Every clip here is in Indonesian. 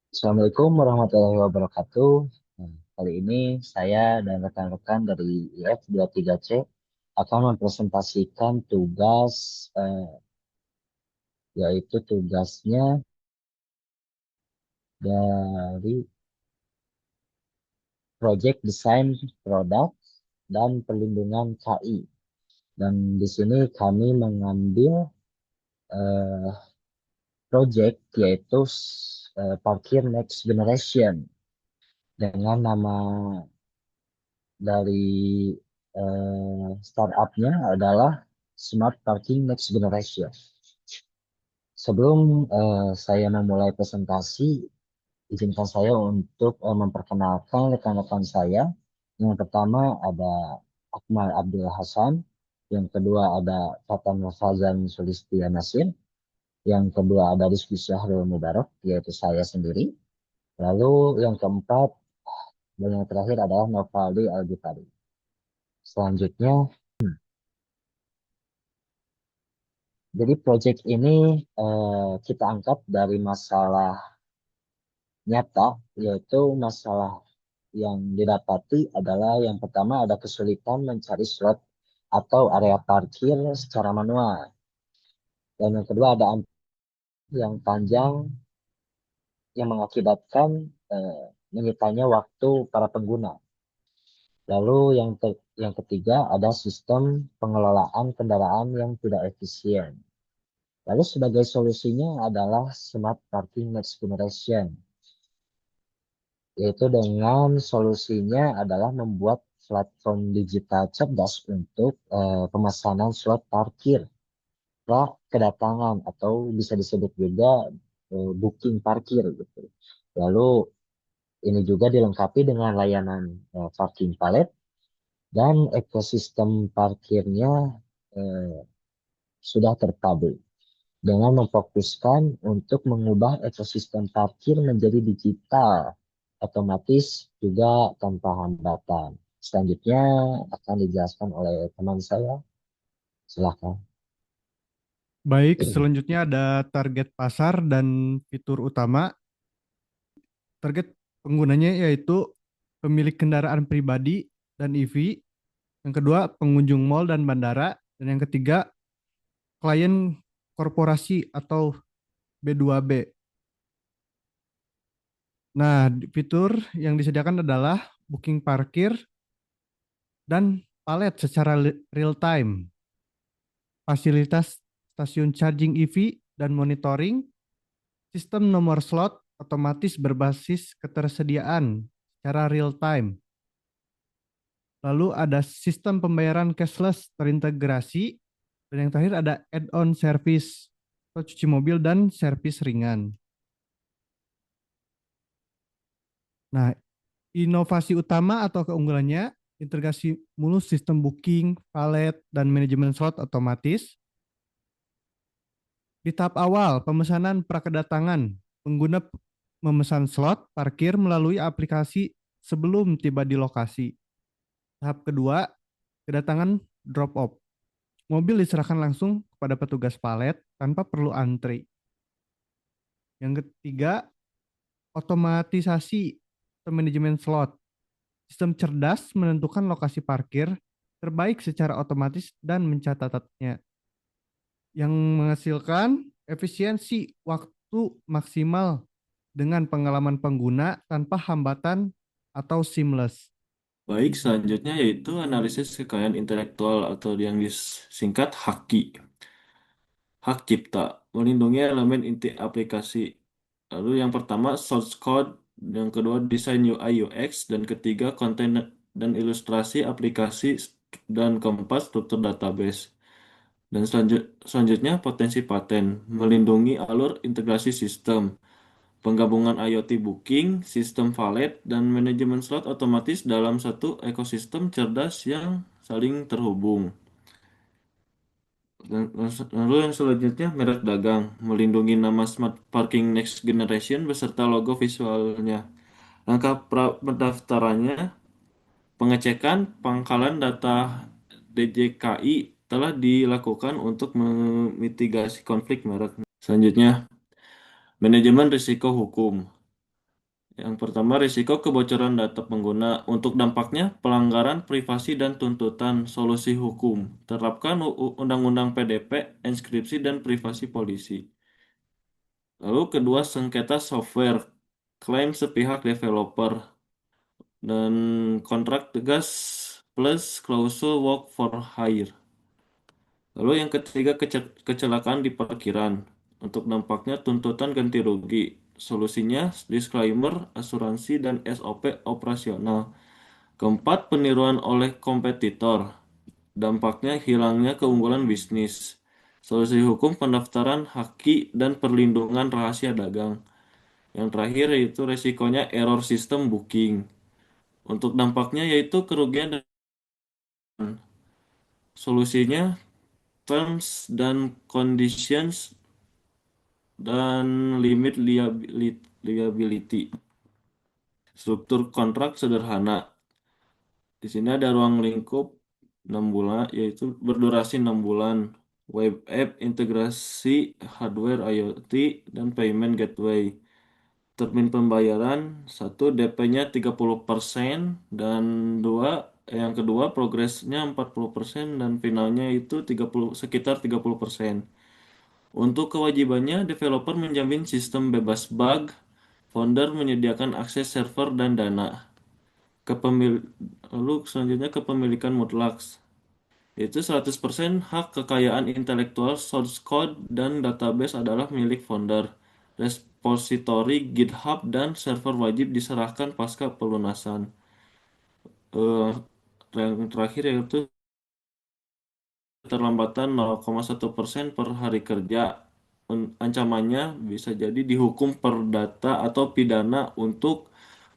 Assalamualaikum warahmatullahi wabarakatuh. Kali ini saya dan rekan-rekan dari IF23C akan mempresentasikan tugas, eh, yaitu tugasnya dari Project Design Product dan Perlindungan KI. Dan di sini kami mengambil eh, project yaitu Parkir Next Generation dengan nama dari startupnya adalah Smart Parking Next Generation. Sebelum saya memulai presentasi, izinkan saya untuk memperkenalkan rekan-rekan saya. Yang pertama ada Akmal Abdul Hasan, yang kedua ada Fatan Fazan Sulistia Nasir, yang kedua ada Rizky Syahrul Mubarak, yaitu saya sendiri. Lalu yang keempat dan yang terakhir adalah Novaldi Al-Gifari. Selanjutnya, jadi proyek ini kita angkat dari masalah nyata, yaitu masalah yang didapati adalah yang pertama ada kesulitan mencari slot atau area parkir secara manual. Dan yang kedua ada yang panjang yang mengakibatkan menyitanya waktu para pengguna. Lalu yang ketiga ada sistem pengelolaan kendaraan yang tidak efisien. Lalu sebagai solusinya adalah Smart Parking Next Generation, yaitu dengan solusinya adalah membuat platform digital cerdas untuk pemesanan slot parkir pra kedatangan atau bisa disebut juga booking parkir gitu. Lalu ini juga dilengkapi dengan layanan parking palet dan ekosistem parkirnya eh, sudah terpadu dengan memfokuskan untuk mengubah ekosistem parkir menjadi digital, otomatis juga tanpa hambatan. Selanjutnya akan dijelaskan oleh teman saya. Silakan. Baik, selanjutnya ada target pasar dan fitur utama. Target penggunanya yaitu pemilik kendaraan pribadi dan EV. Yang kedua, pengunjung mal dan bandara. Dan yang ketiga, klien korporasi atau B2B. Nah, fitur yang disediakan adalah booking parkir dan palet secara real time, fasilitas stasiun charging EV dan monitoring, sistem nomor slot otomatis berbasis ketersediaan secara real time. Lalu ada sistem pembayaran cashless terintegrasi. Dan yang terakhir ada add-on service atau cuci mobil dan servis ringan. Nah, inovasi utama atau keunggulannya integrasi mulus sistem booking, valet, dan manajemen slot otomatis. Di tahap awal, pemesanan prakedatangan, pengguna memesan slot parkir melalui aplikasi sebelum tiba di lokasi. Tahap kedua, kedatangan drop off. Mobil diserahkan langsung kepada petugas palet tanpa perlu antri. Yang ketiga, otomatisasi atau manajemen slot. Sistem cerdas menentukan lokasi parkir terbaik secara otomatis dan mencatatnya, yang menghasilkan efisiensi waktu maksimal dengan pengalaman pengguna tanpa hambatan atau seamless. Baik, selanjutnya yaitu analisis kekayaan intelektual atau yang disingkat HAKI. Hak cipta, melindungi elemen inti aplikasi. Lalu yang pertama source code, yang kedua desain UI UX, dan ketiga konten dan ilustrasi aplikasi, dan keempat struktur database. Dan selanjutnya potensi paten, melindungi alur integrasi sistem, penggabungan IoT booking, sistem valet, dan manajemen slot otomatis dalam satu ekosistem cerdas yang saling terhubung. Lalu yang selanjutnya merek dagang, melindungi nama Smart Parking Next Generation beserta logo visualnya. Langkah pendaftarannya, pengecekan pangkalan data DJKI telah dilakukan untuk memitigasi konflik merek. Selanjutnya, manajemen risiko hukum. Yang pertama, risiko kebocoran data pengguna. Untuk dampaknya, pelanggaran privasi dan tuntutan solusi hukum. Terapkan Undang-Undang PDP, enskripsi, dan privasi polisi. Lalu kedua, sengketa software. Klaim sepihak developer. Dan kontrak tegas plus klausul work for hire. Lalu yang ketiga, kecelakaan di parkiran. Untuk dampaknya, tuntutan ganti rugi. Solusinya, disclaimer, asuransi, dan SOP operasional. Keempat, peniruan oleh kompetitor. Dampaknya hilangnya keunggulan bisnis. Solusi hukum pendaftaran haki dan perlindungan rahasia dagang. Yang terakhir yaitu resikonya error sistem booking. Untuk dampaknya yaitu kerugian dan solusinya terms dan conditions dan limit liability. Struktur kontrak sederhana. Di sini ada ruang lingkup 6 bulan, yaitu berdurasi 6 bulan. Web app, integrasi hardware IoT, dan payment gateway. Termin pembayaran, satu DP-nya 30% dan yang kedua progresnya 40% dan finalnya itu 30 sekitar 30%. Untuk kewajibannya, developer menjamin sistem bebas bug, founder menyediakan akses server dan dana. Kepemil Lalu selanjutnya kepemilikan mutlak, yaitu 100% hak kekayaan intelektual source code dan database adalah milik founder. Repository GitHub dan server wajib diserahkan pasca pelunasan. Eh, yang terakhir yaitu keterlambatan 0,1% per hari kerja. Ancamannya bisa jadi dihukum perdata atau pidana untuk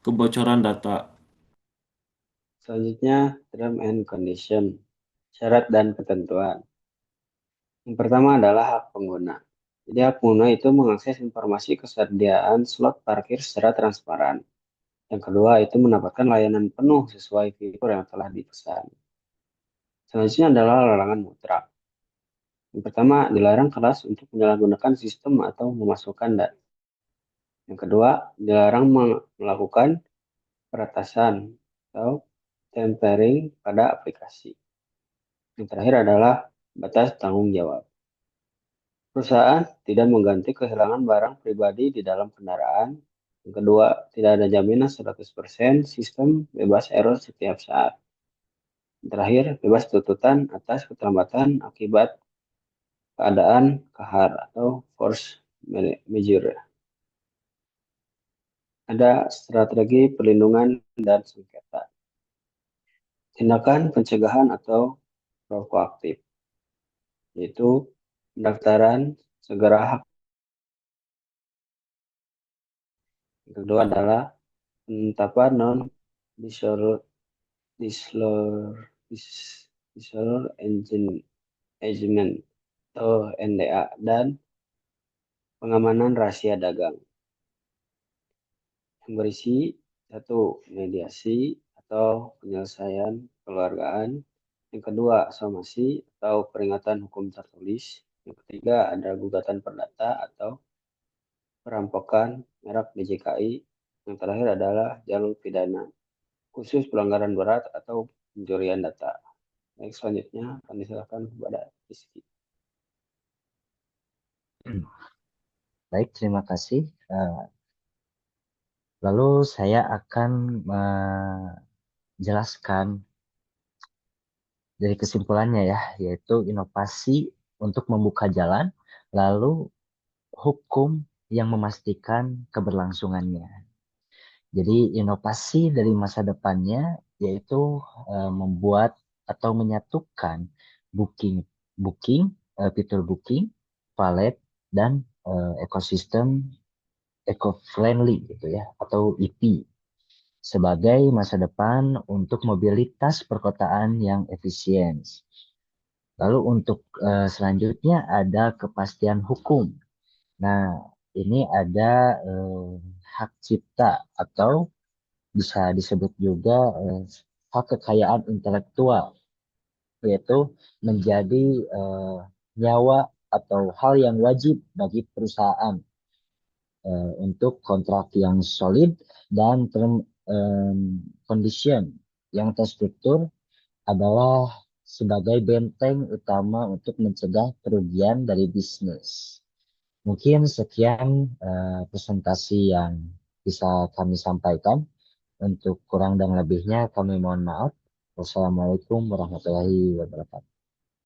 kebocoran data. Selanjutnya, term and condition, syarat dan ketentuan. Yang pertama adalah hak pengguna. Jadi hak pengguna itu mengakses informasi kesediaan slot parkir secara transparan. Yang kedua itu mendapatkan layanan penuh sesuai fitur yang telah dipesan. Selanjutnya adalah larangan mutlak. Yang pertama, dilarang keras untuk menyalahgunakan sistem atau memasukkan data. Yang kedua, dilarang melakukan peretasan atau tampering pada aplikasi. Yang terakhir adalah batas tanggung jawab. Perusahaan tidak mengganti kehilangan barang pribadi di dalam kendaraan. Yang kedua, tidak ada jaminan 100% sistem bebas error setiap saat. Yang terakhir, bebas tuntutan atas keterlambatan akibat keadaan kahar atau force majeure. Ada strategi perlindungan dan sengketa. Tindakan pencegahan atau proaktif, yaitu pendaftaran segera hak. Yang kedua adalah penetapan non disclosure engagement atau NDA dan pengamanan rahasia dagang yang berisi satu mediasi atau penyelesaian keluargaan, yang kedua somasi atau peringatan hukum tertulis, yang ketiga ada gugatan perdata atau perampokan merek DJKI, yang terakhir adalah jalur pidana khusus pelanggaran berat atau pencurian data. Baik, selanjutnya akan diserahkan kepada Rizky. Baik, terima kasih. Lalu saya akan menjelaskan dari kesimpulannya ya, yaitu inovasi untuk membuka jalan, lalu hukum yang memastikan keberlangsungannya. Jadi inovasi dari masa depannya yaitu membuat atau menyatukan booking, fitur booking, valet, dan ekosistem eco-friendly gitu ya, atau EP sebagai masa depan untuk mobilitas perkotaan yang efisien. Lalu untuk selanjutnya ada kepastian hukum. Nah, ini ada hak cipta atau bisa disebut juga hak kekayaan intelektual, yaitu menjadi nyawa atau hal yang wajib bagi perusahaan untuk kontrak yang solid dan term condition yang terstruktur adalah sebagai benteng utama untuk mencegah kerugian dari bisnis. Mungkin sekian presentasi yang bisa kami sampaikan. Untuk kurang dan lebihnya kami mohon maaf. Wassalamualaikum warahmatullahi wabarakatuh.